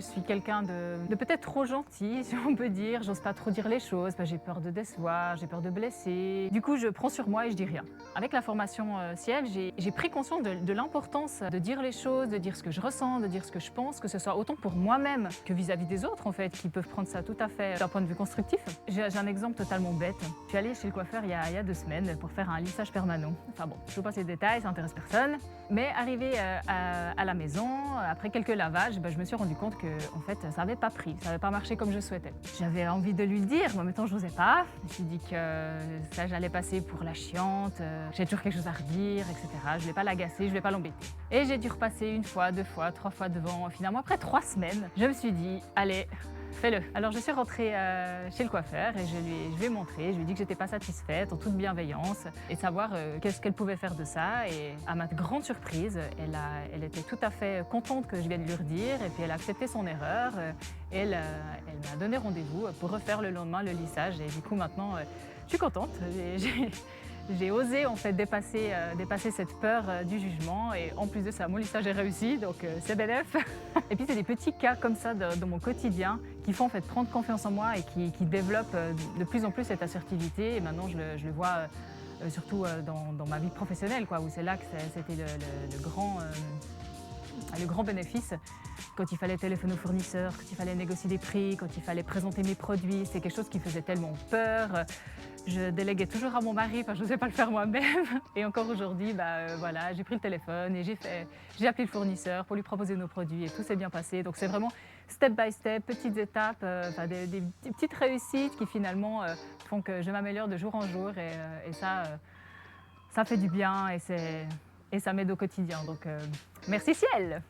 Je suis quelqu'un de peut-être trop gentil, si on peut dire. J'ose pas trop dire les choses, j'ai peur de décevoir, j'ai peur de blesser. Du coup, je prends sur moi et je dis rien. Avec la formation Ciel, j'ai pris conscience de l'importance de dire les choses, de dire ce que je ressens, de dire ce que je pense, que ce soit autant pour moi-même que vis-à-vis des autres, en fait, qui peuvent prendre ça tout à fait d'un point de vue constructif. J'ai un exemple totalement bête. Je suis allée chez le coiffeur il y a 2 semaines pour faire un lissage permanent. Enfin bon, je vous passe les détails, ça intéresse personne. Mais arrivé à la maison, après quelques lavages, je me suis rendu compte que en fait, ça n'avait pas pris, ça n'avait pas marché comme je souhaitais. J'avais envie de lui le dire, mais en même temps, je n'osais pas. Je me suis dit que ça, j'allais passer pour la chiante, j'ai toujours quelque chose à redire, etc. Je ne voulais pas l'agacer, je ne voulais pas l'embêter. Et j'ai dû repasser 1 fois, 2 fois, 3 fois devant. Finalement, après 3 semaines, je me suis dit, allez, fais-le. Alors je suis rentrée chez le coiffeur et je lui ai montré, je lui ai dit que j'étais pas satisfaite en toute bienveillance et savoir qu'est-ce qu'elle pouvait faire de ça. Et à ma grande surprise, elle était tout à fait contente que je vienne lui redire et puis elle a accepté son erreur. Et elle m'a donné rendez-vous pour refaire le lendemain le lissage et du coup maintenant je suis contente. J'ai osé en fait dépasser cette peur du jugement et en plus de ça, mon lissage est réussi, donc c'est bénef. Et puis c'est des petits cas comme ça dans mon quotidien qui font en fait prendre confiance en moi et qui développent de plus en plus cette assertivité. Et maintenant je le vois surtout dans ma vie professionnelle, quoi, où c'est là que c'était le grand bénéfice. Quand il fallait téléphoner aux fournisseurs, quand il fallait négocier des prix, quand il fallait présenter mes produits, c'est quelque chose qui faisait tellement peur. Je déléguais toujours à mon mari parce que je n'osais pas le faire moi-même. Et encore aujourd'hui, voilà, j'ai pris le téléphone et j'ai appelé le fournisseur pour lui proposer nos produits et tout s'est bien passé. Donc c'est vraiment step by step, petites étapes, des petites réussites qui finalement font que je m'améliore de jour en jour et ça fait du bien et ça m'aide au quotidien. Donc merci ciel!